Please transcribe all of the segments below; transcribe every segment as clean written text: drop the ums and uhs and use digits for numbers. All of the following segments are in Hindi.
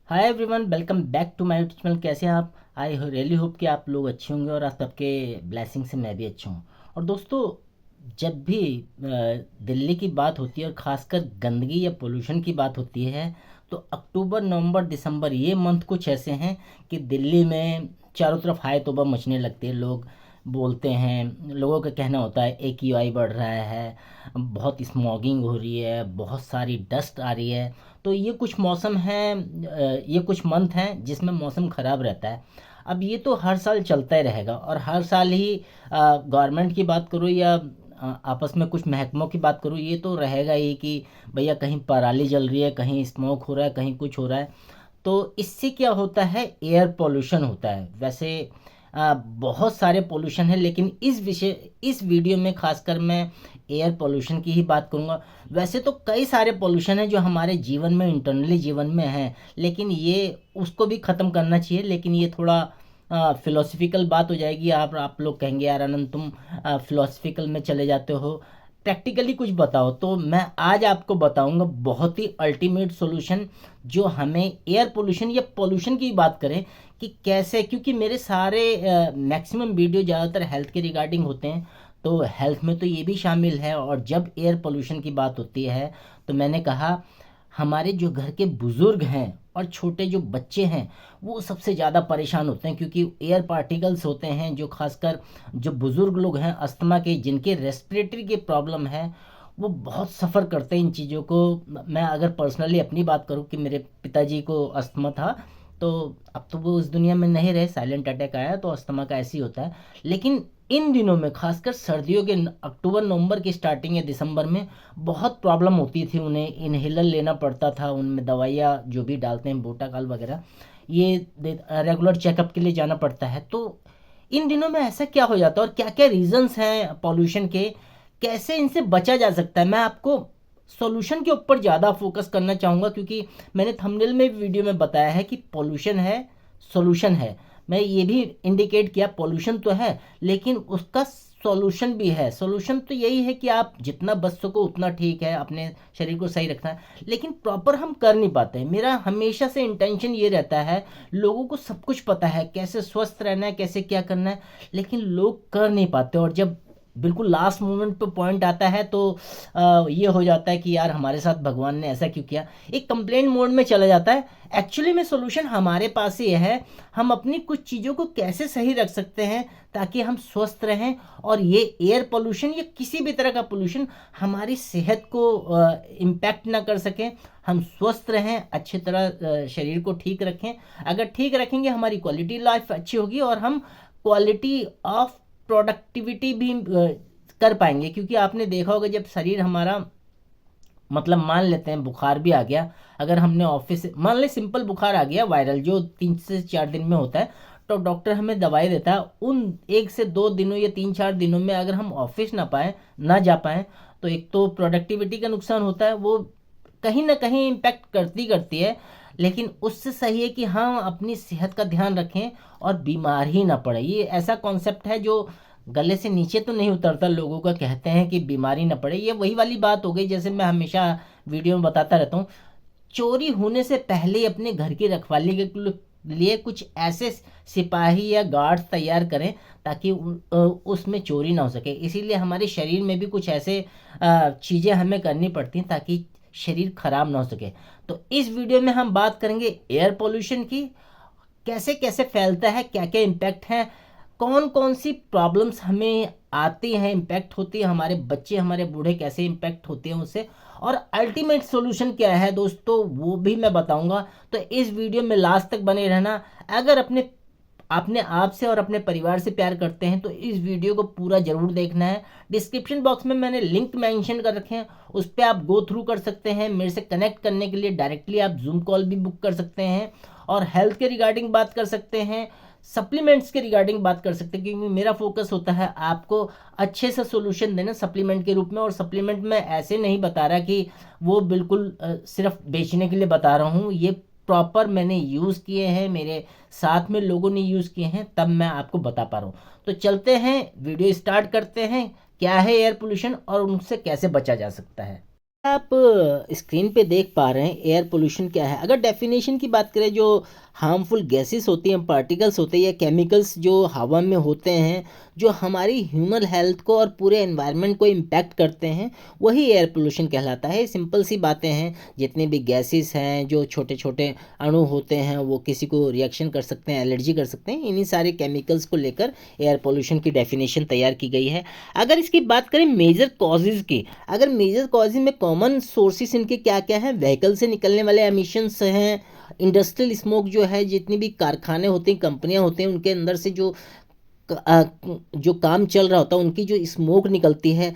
Hi everyone, welcome back to my YouTube channel. कैसे हैं आप? आई रियली होप कि आप लोग अच्छे होंगे और आप सबके ब्लेसिंग से मैं भी अच्छा हूँ। और दोस्तों, जब भी दिल्ली की बात होती है और ख़ासकर गंदगी या पोल्यूशन की बात होती है, तो अक्टूबर नवंबर दिसंबर ये मंथ कुछ ऐसे हैं कि दिल्ली में चारों तरफ हाय तौबा मचने लगती है। लोग बोलते हैं, लोगों का कहना होता है AQI बढ़ रहा है, बहुत स्मॉगिंग हो रही है, बहुत सारी डस्ट आ रही है। तो ये कुछ मौसम हैं, ये कुछ मंथ हैं जिसमें मौसम ख़राब रहता है। अब ये तो हर साल चलता ही रहेगा और हर साल ही गवर्नमेंट की बात करूँ या आपस में कुछ महकमों की बात करूँ, ये तो रहेगा ही कि भैया कहीं पराली जल रही है, कहीं स्मोक हो रहा है, कहीं कुछ हो रहा है। तो इससे क्या होता है, एयर पोल्यूशन होता है। वैसे बहुत सारे पोल्यूशन है, लेकिन इस वीडियो में खासकर मैं एयर पोल्यूशन की ही बात करूँगा। वैसे तो कई सारे पोल्यूशन है जो हमारे जीवन में, इंटरनली जीवन में हैं, लेकिन ये उसको भी ख़त्म करना चाहिए। लेकिन ये थोड़ा फिलोसफिकल बात हो जाएगी। आप लोग कहेंगे यार आनंद, तुम फिलोसफिकल में चले जाते हो, प्रैक्टिकली कुछ बताओ। तो मैं आज आपको बताऊंगा बहुत ही अल्टीमेट सॉल्यूशन, जो हमें एयर पोल्यूशन या पोल्यूशन की बात करें कि कैसे, क्योंकि मेरे सारे मैक्सिमम वीडियो ज़्यादातर हेल्थ के रिगार्डिंग होते हैं। तो हेल्थ में तो ये भी शामिल है, और जब एयर पोल्यूशन की बात होती है तो मैंने कहा हमारे जो घर के बुज़ुर्ग हैं और छोटे जो बच्चे हैं वो सबसे ज़्यादा परेशान होते हैं, क्योंकि एयर पार्टिकल्स होते हैं जो खासकर जो बुज़ुर्ग लोग हैं अस्थमा के, जिनके रेस्पिरेटरी की प्रॉब्लम है, वो बहुत सफ़र करते हैं इन चीज़ों को। मैं अगर पर्सनली अपनी बात करूं कि मेरे पिताजी को अस्थमा था, तो अब तो वो इस दुनिया में नहीं रहे, साइलेंट अटैक आया, तो अस्थमा का ऐसे ही होता है। लेकिन इन दिनों में खासकर सर्दियों के अक्टूबर नवंबर की स्टार्टिंग या दिसंबर में बहुत प्रॉब्लम होती थी उन्हें। इनहेलर लेना पड़ता था, उनमें दवाइयाँ जो भी डालते हैं बोटाकाल वगैरह, ये रेगुलर चेकअप के लिए जाना पड़ता है। तो इन दिनों में ऐसा क्या हो जाता है और क्या क्या रीजंस हैं पॉल्यूशन के, कैसे इनसे बचा जा सकता है, मैं आपको सॉल्यूशन के ऊपर ज़्यादा फोकस करना चाहूँगा। क्योंकि मैंने थंबनेल में वीडियो में बताया है कि पॉल्यूशन है, सॉल्यूशन है। मैं ये भी इंडिकेट किया पॉल्यूशन तो है, लेकिन उसका सॉल्यूशन भी है। सॉल्यूशन तो यही है कि आप जितना बच सको उतना ठीक है, अपने शरीर को सही रखना है, लेकिन प्रॉपर हम कर नहीं पाते हैं। मेरा हमेशा से इंटेंशन ये रहता है, लोगों को सब कुछ पता है कैसे स्वस्थ रहना है, कैसे क्या करना है, लेकिन लोग कर नहीं पाते। और जब बिल्कुल लास्ट मोमेंट पे पॉइंट आता है तो ये हो जाता है कि यार हमारे साथ भगवान ने ऐसा क्यों किया, एक कंप्लेंट मोड में चला जाता है। एक्चुअली में सॉल्यूशन हमारे पास ही है, हम अपनी कुछ चीज़ों को कैसे सही रख सकते हैं ताकि हम स्वस्थ रहें, और ये एयर पोल्यूशन या किसी भी तरह का पोल्यूशन हमारी सेहत को इम्पैक्ट ना कर सकें। हम स्वस्थ रहें, अच्छी तरह शरीर को ठीक रखें। अगर ठीक रखेंगे हमारी क्वालिटी लाइफ अच्छी होगी, और हम क्वालिटी ऑफ प्रोडक्टिविटी भी कर पाएंगे। क्योंकि आपने देखा होगा जब शरीर हमारा, मतलब मान लेते हैं बुखार भी आ गया, अगर हमने ऑफिस से, मान ले सिंपल बुखार आ गया वायरल जो 3 से 4 दिन में होता है, तो डॉक्टर हमें दवाई देता है। उन 1 से 2 दिनों या 3-4 दिनों में अगर हम ऑफिस ना जा पाए, तो एक तो प्रोडक्टिविटी का नुकसान होता है, वो कहीं ना कहीं इम्पैक्ट करती करती है। लेकिन उससे सही है कि हम अपनी सेहत का ध्यान रखें और बीमार ही ना पड़े। ये ऐसा कॉन्सेप्ट है जो गले से नीचे तो नहीं उतरता, लोगों का कहते हैं कि बीमारी ना पड़े। ये वही वाली बात हो गई, जैसे मैं हमेशा वीडियो में बताता रहता हूँ, चोरी होने से पहले अपने घर की रखवाली के लिए कुछ ऐसे सिपाही या गार्ड तैयार करें ताकि उसमें चोरी ना हो सके। इसीलिए हमारे शरीर में भी कुछ ऐसे चीज़ें हमें करनी पड़ती हैं ताकि शरीर खराब ना हो सके। तो इस वीडियो में हम बात करेंगे एयर पोल्यूशन की, कैसे कैसे फैलता है, क्या क्या इम्पैक्ट है, कौन कौन सी प्रॉब्लम्स हमें आती हैं, इम्पैक्ट होती है, हमारे बच्चे हमारे बूढ़े कैसे इम्पैक्ट होते हैं उससे, और अल्टीमेट सॉल्यूशन क्या है दोस्तों वो भी मैं बताऊंगा। तो इस वीडियो में लास्ट तक बने रहना। अगर अपने आप से और अपने परिवार से प्यार करते हैं तो इस वीडियो को पूरा जरूर देखना है। डिस्क्रिप्शन बॉक्स में मैंने लिंक मेंशन कर रखे हैं, उस पर आप गो थ्रू कर सकते हैं। मेरे से कनेक्ट करने के लिए डायरेक्टली आप जूम कॉल भी बुक कर सकते हैं, और हेल्थ के रिगार्डिंग बात कर सकते हैं, सप्लीमेंट्स के रिगार्डिंग बात कर सकते हैं, क्योंकि मेरा फोकस होता है आपको अच्छे से सोल्यूशन देना सप्लीमेंट के रूप में। और सप्लीमेंट में ऐसे नहीं बता रहा कि वो बिल्कुल सिर्फ बेचने के लिए बता रहा हूँ, ये प्रॉपर मैंने यूज़ किए हैं, मेरे साथ में लोगों ने यूज़ किए हैं, तब मैं आपको बता पा रहा हूँ। तो चलते हैं, वीडियो स्टार्ट करते हैं। क्या है एयर पोल्यूशन और उनसे कैसे बचा जा सकता है। आप स्क्रीन पे देख पा रहे हैं एयर पोल्यूशन क्या है। अगर डेफिनेशन की बात करें, जो हार्मफुल गैसेस होती हैं, पार्टिकल्स होते हैं या केमिकल्स जो हवा में होते हैं, जो हमारी ह्यूमन हेल्थ को और पूरे एनवायरनमेंट को इम्पैक्ट करते हैं, वही एयर पोल्यूशन कहलाता है। सिंपल सी बातें हैं, जितने भी गैसेस हैं, जो छोटे छोटे अणु होते हैं, वो किसी को रिएक्शन कर सकते हैं, एलर्जी कर सकते हैं, इन्हीं सारे केमिकल्स को लेकर एयर पोल्यूशन की डेफिनेशन तैयार की गई है। अगर इसकी बात करें मेजर कॉजेज़ की, अगर मेजर कॉजेज में कॉमन सोर्सेस इनके क्या क्या हैं, व्हीकल से निकलने वाले एमिशंस हैं, इंडस्ट्रियल स्मोक जो है, जितनी भी कारखाने होते हैं, कंपनियां होते हैं, उनके अंदर से जो काम चल रहा होता है, उनकी जो स्मोक निकलती है।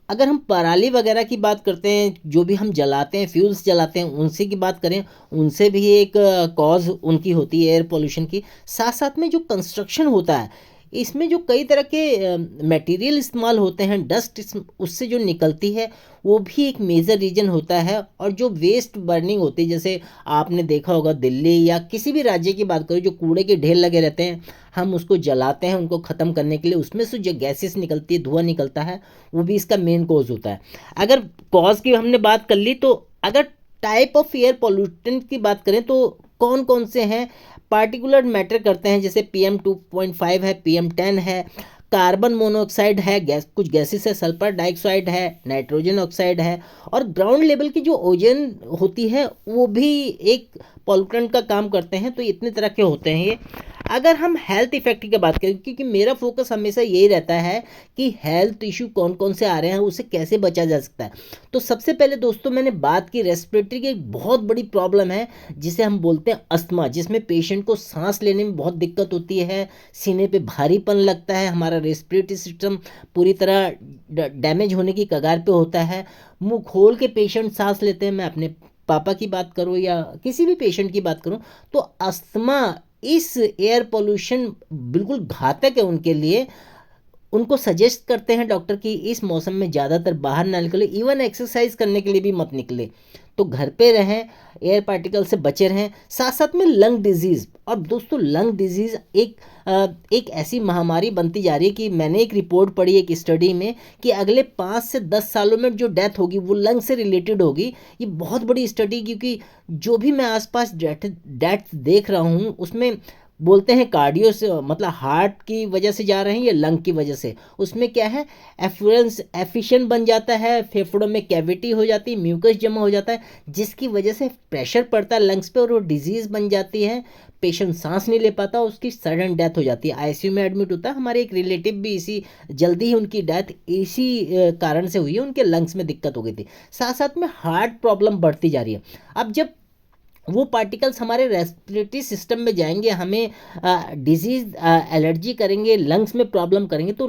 अगर हम पराली वगैरह की बात करते हैं, जो भी हम जलाते हैं, फ्यूल्स जलाते हैं, उनसे की बात करें, उनसे भी एक कॉज उनकी होती है एयर पोल्यूशन की। साथ साथ में जो कंस्ट्रक्शन होता है, इसमें जो कई तरह के मटेरियल इस्तेमाल होते हैं, डस्ट उससे जो निकलती है, वो भी एक मेजर रीजन होता है। और जो वेस्ट बर्निंग होती है, जैसे आपने देखा होगा दिल्ली या किसी भी राज्य की बात करो, जो कूड़े के ढेर लगे रहते हैं, हम उसको जलाते हैं उनको ख़त्म करने के लिए, उसमें से जो गैसेस निकलती है, धुआं निकलता है, वो भी इसका मेन कॉज होता है। अगर कॉज की हमने बात कर ली, तो अगर टाइप ऑफ एयर पोल्यूटेंट की बात करें, तो कौन कौन से हैं, पार्टिकुलर मैटर करते हैं। जैसे PM2.5 है, PM10 है, कार्बन मोनोऑक्साइड है, कुछ गैसेस है, सल्फर डाइऑक्साइड है, नाइट्रोजन ऑक्साइड है, और ग्राउंड लेवल की जो ओजोन होती है, वो भी एक पॉल्यूटेंट का काम करते हैं। तो इतने तरह के होते हैं ये। अगर हम हेल्थ इफेक्ट की बात करें, क्योंकि मेरा फोकस हमेशा यही रहता है कि हेल्थ इशू कौन कौन से आ रहे हैं, उसे कैसे बचा जा सकता है। तो सबसे पहले दोस्तों, मैंने बात की रेस्पिरेटरी की, एक बहुत बड़ी प्रॉब्लम है जिसे हम बोलते हैं अस्थमा, जिसमें पेशेंट को सांस लेने में बहुत दिक्कत होती है, सीने पे भारीपन लगता है, हमारा रेस्पिरेटरी सिस्टम पूरी तरह डैमेज होने की कगार पे होता है, मुंह खोल के पेशेंट सांस लेते हैं। मैं अपने पापा की बात करूँ या किसी भी पेशेंट की बात करूँ, तो अस्थमा, इस एयर पोल्यूशन बिल्कुल घातक है उनके लिए। उनको सजेस्ट करते हैं डॉक्टर कि इस मौसम में ज़्यादातर बाहर ना निकले, इवन एक्सरसाइज करने के लिए भी मत निकले, तो घर पे रहें, एयर पार्टिकल से बचे रहें। साथ साथ में लंग डिजीज़, और दोस्तों लंग डिजीज़ एक ऐसी महामारी बनती जा रही है कि मैंने एक रिपोर्ट पढ़ी एक स्टडी में, कि अगले 5 से 10 सालों में जो डेथ होगी, वो लंग से रिलेटेड होगी। ये बहुत बड़ी स्टडी, क्योंकि जो भी मैं आसपास डेथ देख रहा हूँ, उसमें बोलते हैं कार्डियो से, मतलब हार्ट की वजह से जा रहे हैं या लंग की वजह से। उसमें क्या है, एफ्लुएंस एफिशिएंट बन जाता है, फेफड़ों में कैविटी हो जाती है, म्यूकस जमा हो जाता है, जिसकी वजह से प्रेशर पड़ता है लंग्स पे और वो डिजीज़ बन जाती है। पेशेंट सांस नहीं ले पाता, उसकी सडन डेथ हो जाती है, आईसीयू में एडमिट होता है। हमारे एक रिलेटिव भी इसी जल्दी ही उनकी डेथ इसी कारण से हुई है, उनके लंग्स में दिक्कत हो गई थी। साथ साथ में हार्ट प्रॉब्लम बढ़ती जा रही है। अब जब वो पार्टिकल्स हमारे रेस्पिरेटरी सिस्टम में जाएंगे, हमें डिजीज़ एलर्जी करेंगे, लंग्स में प्रॉब्लम करेंगे। तो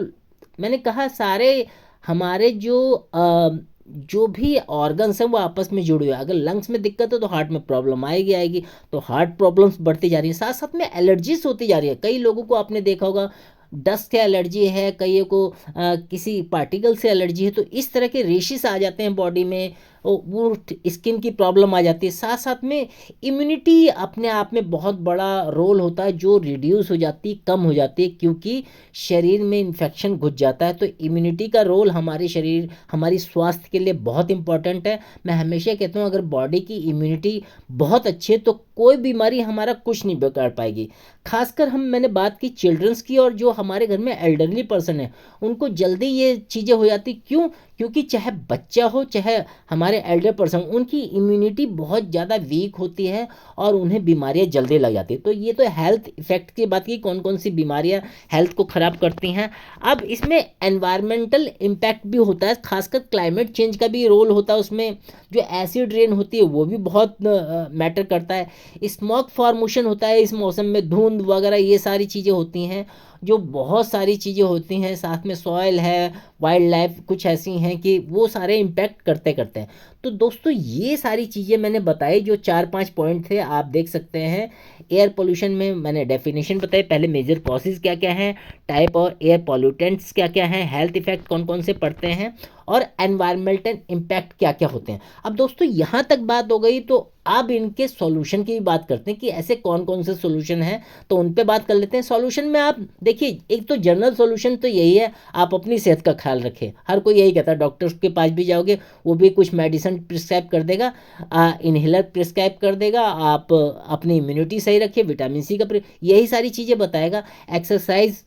मैंने कहा, सारे हमारे जो भी ऑर्गन्स हैं, वो आपस में जुड़े हुए हैं। अगर लंग्स में दिक्कत है, तो हार्ट में प्रॉब्लम आएगी आएगी। तो हार्ट प्रॉब्लम्स बढ़ती जा रही है। साथ साथ में एलर्जीज होती जा रही है। कई लोगों को आपने देखा होगा, डस्ट से एलर्जी है, कईयों को किसी पार्टिकल से एलर्जी है। तो इस तरह के रेशेस आ जाते हैं बॉडी में, वो स्किन की प्रॉब्लम आ जाती है। साथ साथ में इम्यूनिटी अपने आप में बहुत बड़ा रोल होता है, जो रिड्यूस हो जाती है, कम हो जाती है, क्योंकि शरीर में इन्फेक्शन घुस जाता है। तो इम्यूनिटी का रोल हमारे शरीर, हमारी स्वास्थ्य के लिए बहुत इंपॉर्टेंट है। मैं हमेशा कहता हूँ, अगर बॉडी की इम्यूनिटी बहुत अच्छी है, तो कोई बीमारी हमारा कुछ नहीं बिगाड़ पाएगी। खासकर मैंने बात की चिल्ड्रंस की, और जो हमारे घर में एल्डरली पर्सन है, उनको जल्दी ये चीज़ें हो जाती। क्यों? क्योंकि चाहे बच्चा हो, चाहे हमारे एल्डर पर्सन, उनकी इम्यूनिटी बहुत ज़्यादा वीक होती है और उन्हें बीमारियां जल्दी लग जाती है। तो ये तो हेल्थ इफेक्ट की बात की, कौन कौन सी बीमारियां हेल्थ को ख़राब करती हैं। अब इसमें एनवायरमेंटल इम्पैक्ट भी होता है, खासकर क्लाइमेट चेंज का भी रोल होता है उसमें। जो एसिड रेन होती है, वो भी बहुत मैटर करता है। स्मोक फॉर्मेशन होता है इस मौसम में, धुंध वगैरह, ये सारी चीज़ें होती हैं, जो बहुत सारी चीज़ें होती हैं। साथ में सॉइल है, वाइल्ड लाइफ कुछ ऐसी हैं कि वो सारे इम्पैक्ट करते करते हैं। तो दोस्तों, ये सारी चीज़ें मैंने बताई, जो 4-5 पॉइंट थे, आप देख सकते हैं। एयर पोल्यूशन में मैंने डेफिनेशन बताई, पहले मेजर कॉजेज क्या क्या हैं, टाइप और एयर पॉल्यूटेंट्स क्या क्या हैं, हेल्थ इफेक्ट कौन कौन से पड़ते हैं, और एनवायरमेंटल इम्पैक्ट क्या क्या होते हैं। अब दोस्तों यहाँ तक बात हो गई, तो अब इनके सॉल्यूशन की भी बात करते हैं कि ऐसे कौन कौन से सॉल्यूशन हैं, तो उन पे बात कर लेते हैं। सॉल्यूशन में आप देखिए, एक तो जनरल सॉल्यूशन तो यही है, आप अपनी सेहत का ख्याल रखें। हर कोई यही कहता है, डॉक्टर्स के पास भी जाओगे वो भी कुछ मेडिसिन प्रिस्क्राइब कर देगा, इनहेलर प्रिस्क्राइब कर देगा, आप अपनी इम्यूनिटी सही रखिए, विटामिन सी का यही सारी चीज़ें बताएगा। एक्सरसाइज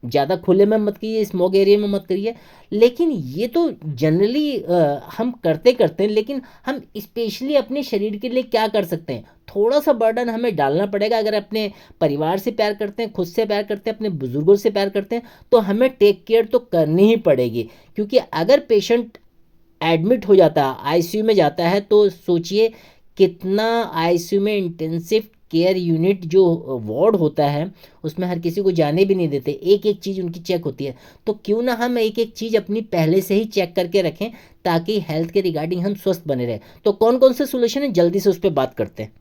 ज़्यादा खुले में मत कीजिए, स्मोक एरिया में मत करिए। लेकिन ये तो जनरली हम करते करते हैं, लेकिन हम स्पेशली अपने शरीर के लिए क्या कर सकते हैं, थोड़ा सा बर्डन हमें डालना पड़ेगा। अगर अपने परिवार से प्यार करते हैं, खुद से प्यार करते हैं, अपने बुजुर्गों से प्यार करते हैं, तो हमें टेक केयर तो करनी ही पड़ेगी। क्योंकि अगर पेशेंट एडमिट हो जाता है, आईसीयू में जाता है, तो सोचिए कितना आईसीयू में इंटेंसिव केयर यूनिट जो वार्ड होता है, उसमें हर किसी को जाने भी नहीं देते, एक एक चीज़ उनकी चेक होती है। तो क्यों ना हम एक एक चीज़ अपनी पहले से ही चेक करके रखें, ताकि हेल्थ के रिगार्डिंग हम स्वस्थ बने रहें। तो कौन कौन से सोल्यूशन है, जल्दी से उस पर बात करते हैं।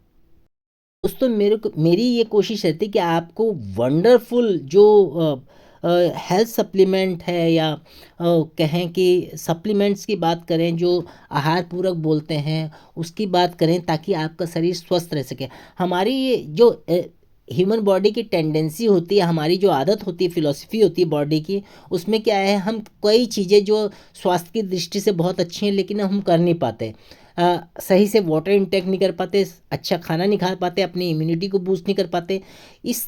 दोस्तों मेरी ये कोशिश रहती है कि आपको वंडरफुल जो हेल्थ सप्लीमेंट है, या कहें कि सप्लीमेंट्स की बात करें, जो आहार पूरक बोलते हैं, उसकी बात करें, ताकि आपका शरीर स्वस्थ रह सके। हमारी ये जो ह्यूमन बॉडी की टेंडेंसी होती है, हमारी जो आदत होती है, फिलॉसफी होती है बॉडी की, उसमें क्या है, हम कई चीज़ें जो स्वास्थ्य की दृष्टि से बहुत अच्छी हैं, लेकिन हम कर नहीं पाते। सही से वाटर इंटेक नहीं कर पाते, अच्छा खाना नहीं खा पाते, अपनी इम्यूनिटी को बूस्ट नहीं कर पाते, इस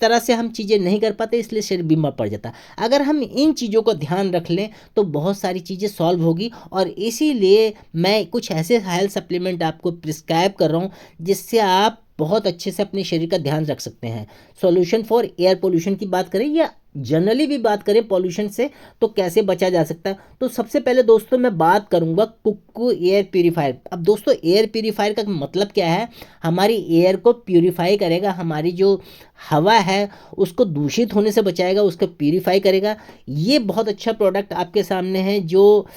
तरह से हम चीज़ें नहीं कर पाते, इसलिए शरीर बीमार पड़ जाता है। अगर हम इन चीज़ों को ध्यान रख लें, तो बहुत सारी चीज़ें सॉल्व होगी। और इसीलिए मैं कुछ ऐसे हेल्थ सप्लीमेंट आपको प्रिस्क्राइब कर रहा हूँ, जिससे आप बहुत अच्छे से अपने शरीर का ध्यान रख सकते हैं। सॉल्यूशन फॉर एयर पोल्यूशन की बात करें, या जनरली भी बात करें पॉल्यूशन से, तो कैसे बचा जा सकता है। तो सबसे पहले दोस्तों मैं बात करूंगा कुक्कू एयर प्यूरीफायर। अब दोस्तों एयर प्यूरीफायर का मतलब क्या है, हमारी एयर को प्यूरीफाई करेगा, हमारी जो हवा है उसको दूषित होने से बचाएगा, उसको प्यूरीफाई करेगा। ये बहुत अच्छा प्रोडक्ट आपके सामने है, जो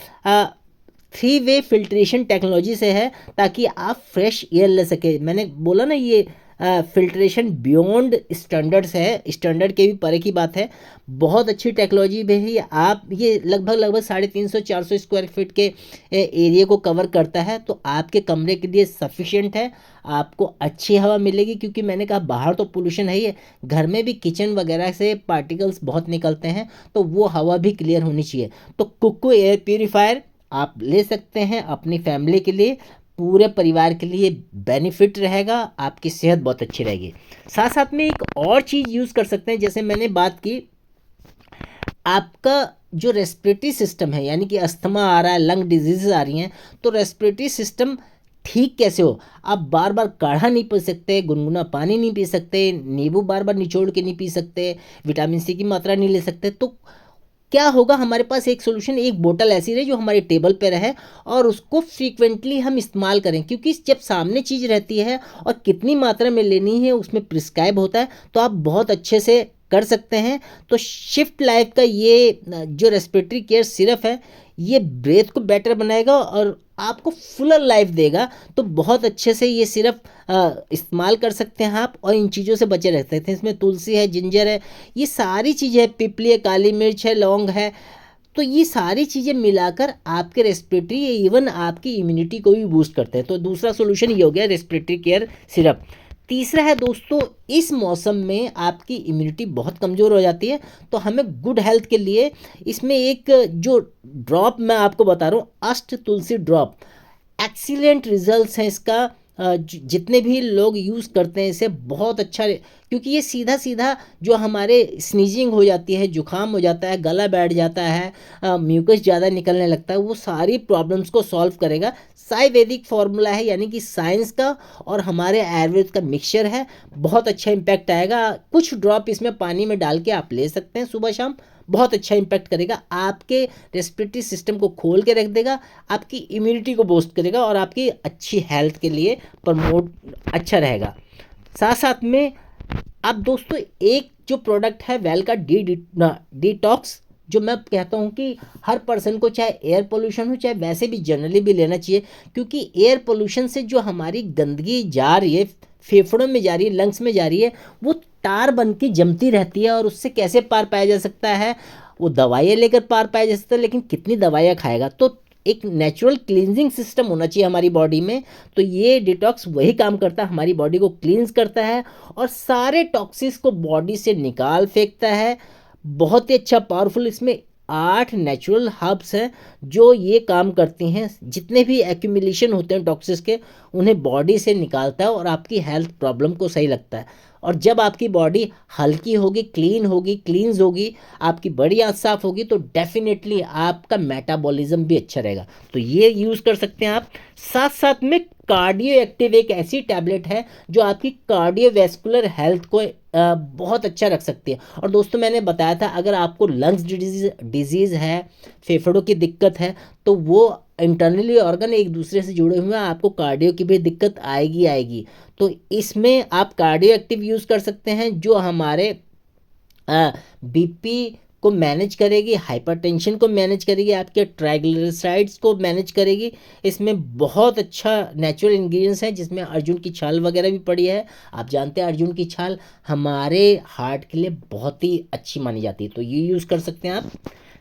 3 वे फिल्ट्रेशन टेक्नोलॉजी से है, ताकि आप फ्रेश एयर ले सके। मैंने बोला ना, ये फिल्ट्रेशन बियॉन्ड स्टैंडर्ड्स है, स्टैंडर्ड के भी परे की बात है। बहुत अच्छी टेक्नोलॉजी भी है। आप ये लगभग 350-400 स्क्वायर फीट के एरिया को कवर करता है, तो आपके कमरे के लिए सफिशिएंट है। आपको अच्छी हवा मिलेगी, क्योंकि मैंने कहा बाहर तो पोल्यूशन है ही है, घर में भी किचन वगैरह से पार्टिकल्स बहुत निकलते हैं, तो वो हवा भी क्लियर होनी चाहिए। तो कुक्कू एयर प्यूरीफायर आप ले सकते हैं अपनी फैमिली के लिए, पूरे परिवार के लिए बेनिफिट रहेगा, आपकी सेहत बहुत अच्छी रहेगी। साथ साथ में एक और चीज़ यूज़ कर सकते हैं, जैसे मैंने बात की, आपका जो रेस्पिरेटरी सिस्टम है, यानी कि अस्थमा आ रहा है, लंग डिजीज़ आ रही हैं, तो रेस्पिरेटरी सिस्टम ठीक कैसे हो। आप बार बार काढ़ा नहीं पी सकते, गुनगुना पानी नहीं पी सकते, नींबू बार बार निचोड़ के नहीं पी सकते, विटामिन सी की मात्रा नहीं ले सकते, तो क्या होगा, हमारे पास एक सोल्यूशन, एक बोतल ऐसी रहे जो हमारे टेबल पे रहे, और उसको फ्रीक्वेंटली हम इस्तेमाल करें। क्योंकि जब सामने चीज़ रहती है और कितनी मात्रा में लेनी है उसमें प्रिस्क्राइब होता है, तो आप बहुत अच्छे से कर सकते हैं। तो शिफ्ट लाइफ का ये जो रेस्पिरेटरी केयर सिरप है, ये ब्रेथ को बेटर बनाएगा और आपको फुलर लाइफ देगा। तो बहुत अच्छे से ये सिरप इस्तेमाल कर सकते हैं आप, और इन चीज़ों से बचे रह सकते हैं। इसमें तुलसी है, जिंजर है, ये सारी चीज़ें है, पिपली है, काली मिर्च है, लौंग है, तो ये सारी चीज़ें मिलाकर आपके रेस्पिरेटरी, इवन आपकी इम्यूनिटी को भी बूस्ट करते हैं। तो दूसरा सोल्यूशन ये हो गया रेस्पिरेटरी केयर सिरप। तीसरा है दोस्तों, इस मौसम में आपकी इम्यूनिटी बहुत कमज़ोर हो जाती है, तो हमें गुड हेल्थ के लिए इसमें एक जो ड्रॉप मैं आपको बता रहा हूँ, अष्ट तुलसी ड्रॉप, एक्सीलेंट रिजल्ट्स हैं इसका। जितने भी लोग यूज़ करते हैं इसे, बहुत अच्छा, क्योंकि ये सीधा सीधा जो हमारे स्नीजिंग हो जाती है, जुकाम हो जाता है, गला बैठ जाता है, म्यूकस ज़्यादा निकलने लगता है, वो सारी प्रॉब्लम्स को सॉल्व करेगा। आयुर्वेदिक फार्मूला है, यानी कि साइंस का और हमारे आयुर्वेद का मिक्सचर है, बहुत अच्छा इम्पैक्ट आएगा। कुछ ड्रॉप इसमें पानी में डाल के आप ले सकते हैं सुबह शाम, बहुत अच्छा इम्पैक्ट करेगा, आपके रेस्पिरेटरी सिस्टम को खोल के रख देगा, आपकी इम्यूनिटी को बूस्ट करेगा, और आपकी अच्छी हेल्थ के लिए प्रमोट अच्छा रहेगा। साथ साथ में अब दोस्तों एक जो प्रोडक्ट है वेल का डिटॉक्स, जो मैं कहता हूँ कि हर पर्सन को, चाहे एयर पोल्यूशन हो, चाहे वैसे भी जनरली भी लेना चाहिए। क्योंकि एयर पोल्यूशन से जो हमारी गंदगी जा रही है, फेफड़ों में जा रही है, लंग्स में जा रही है, वो टार बन के जमती रहती है, और उससे कैसे पार पाया जा सकता है, वो दवाइयाँ लेकर पार पाया जा सकता है, लेकिन कितनी दवाइयाँ खाएगा। तो एक नेचुरल क्लींजिंग सिस्टम होना चाहिए हमारी बॉडी में। तो ये डिटॉक्स वही काम करता है, हमारी बॉडी को क्लींस करता है और सारे टॉक्सिस को बॉडी से निकाल फेंकता है। बहुत ही अच्छा पावरफुल, इसमें 8 नेचुरल हर्ब्स हैं जो ये काम करती हैं। जितने भी एक्यूमुलेशन होते हैं टॉक्सिस के, उन्हें बॉडी से निकालता है और आपकी हेल्थ प्रॉब्लम को सही लगता है। और जब आपकी बॉडी हल्की होगी, क्लीन होगी, क्लींस होगी, आपकी बड़ी आंत साफ होगी, तो डेफिनेटली आपका मेटाबॉलिज्म भी अच्छा रहेगा। तो ये यूज़ कर सकते हैं आप। साथ साथ में कार्डियो एक्टिव एक ऐसी टैबलेट है जो आपकी कार्डियोवैस्कुलर हेल्थ को बहुत अच्छा रख सकती है। और दोस्तों मैंने बताया था, अगर आपको लंग्स डिजीज़ है, फेफड़ों की दिक्कत है, तो वो इंटरनली ऑर्गन एक दूसरे से जुड़े हुए हैं, आपको कार्डियो की भी दिक्कत आएगी आएगी। तो इसमें आप कार्डियो एक्टिव यूज़ कर सकते हैं जो हमारे बीपी को मैनेज करेगी, हाइपरटेंशन को मैनेज करेगी, आपके ट्राइग्लिसराइड्स को मैनेज करेगी। इसमें बहुत अच्छा नेचुरल इंग्रेडिएंट्स हैं, जिसमें अर्जुन की छाल वगैरह भी पड़ी है। आप जानते हैं अर्जुन की छाल हमारे हार्ट के लिए बहुत ही अच्छी मानी जाती है, तो ये यूज़ कर सकते हैं आप।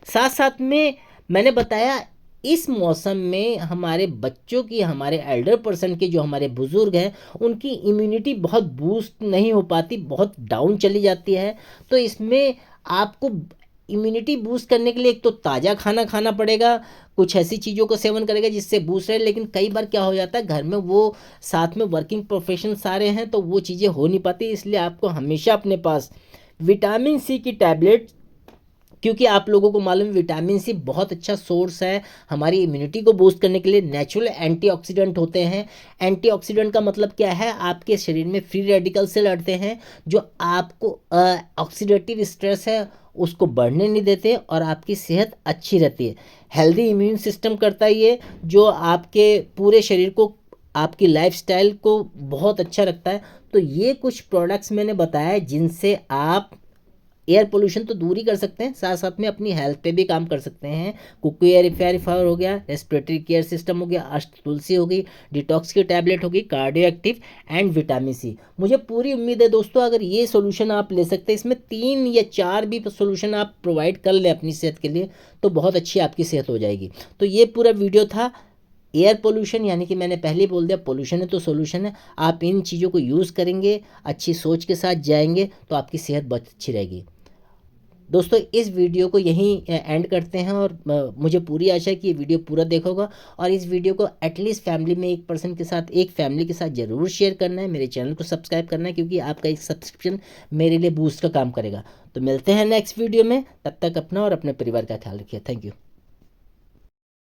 साथ साथ में मैंने बताया, इस मौसम में हमारे बच्चों की, हमारे एल्डर पर्सन के, जो हमारे बुज़ुर्ग हैं, उनकी इम्यूनिटी बहुत बूस्ट नहीं हो पाती, बहुत डाउन चली जाती है। तो इसमें आपको इम्यूनिटी बूस्ट करने के लिए एक तो ताज़ा खाना खाना पड़ेगा, कुछ ऐसी चीज़ों को सेवन करेगा जिससे बूस्ट रहे। लेकिन कई बार क्या हो जाता है, घर में वो साथ में वर्किंग प्रोफेशन सारे हैं, तो वो चीज़ें हो नहीं पाती। इसलिए आपको हमेशा अपने पास विटामिन सी की टैबलेट, क्योंकि आप लोगों को मालूम है विटामिन सी बहुत अच्छा सोर्स है हमारी इम्यूनिटी को बूस्ट करने के लिए। नेचुरल एंटीऑक्सीडेंट होते हैं। एंटीऑक्सीडेंट का मतलब क्या है, आपके शरीर में फ्री रेडिकल से लड़ते हैं जो आपको ऑक्सीडेटिव स्ट्रेस है उसको बढ़ने नहीं देते और आपकी सेहत अच्छी रहती है। हेल्दी इम्यून सिस्टम करता है ये, जो आपके पूरे शरीर को, आपकी लाइफस्टाइल को बहुत अच्छा रखता है। तो ये कुछ प्रोडक्ट्स मैंने बताया है जिनसे आप एयर पोल्यूशन तो दूर ही कर सकते हैं, साथ साथ में अपनी हेल्थ पे भी काम कर सकते हैं। कुकी एयर प्योरीफायर हो गया, रेस्पिरेटरी केयर सिस्टम हो गया, अष्ट तुलसी हो गई, डिटॉक्स की टैबलेट होगी, cardio active and vitamin C. मुझे पूरी उम्मीद है दोस्तों, अगर ये सोल्यूशन आप ले सकते हैं, इसमें 3 या 4 भी सोल्यूशन आप प्रोवाइड कर लें अपनी सेहत के लिए, तो बहुत अच्छी आपकी सेहत हो जाएगी। तो ये पूरा वीडियो था एयर पोल्यूशन, यानी कि मैंने पहले ही बोल दिया, पोल्यूशन है तो सोल्यूशन है। आप इन चीज़ों को यूज़ करेंगे, अच्छी सोच के साथ जाएंगे, तो आपकी सेहत बहुत अच्छी रहेगी। दोस्तों इस वीडियो को यहीं एंड करते हैं और मुझे पूरी आशा है कि ये वीडियो पूरा देखोगा और इस वीडियो को एटलीस्ट फैमिली में एक पर्सन के साथ, एक फैमिली के साथ ज़रूर शेयर करना है। मेरे चैनल को सब्सक्राइब करना है, क्योंकि आपका एक सब्सक्रिप्शन मेरे लिए बूस्ट का काम करेगा। तो मिलते हैं नेक्स्ट वीडियो में, तब तक अपना और अपने परिवार का ख्याल रखिए। Thank you.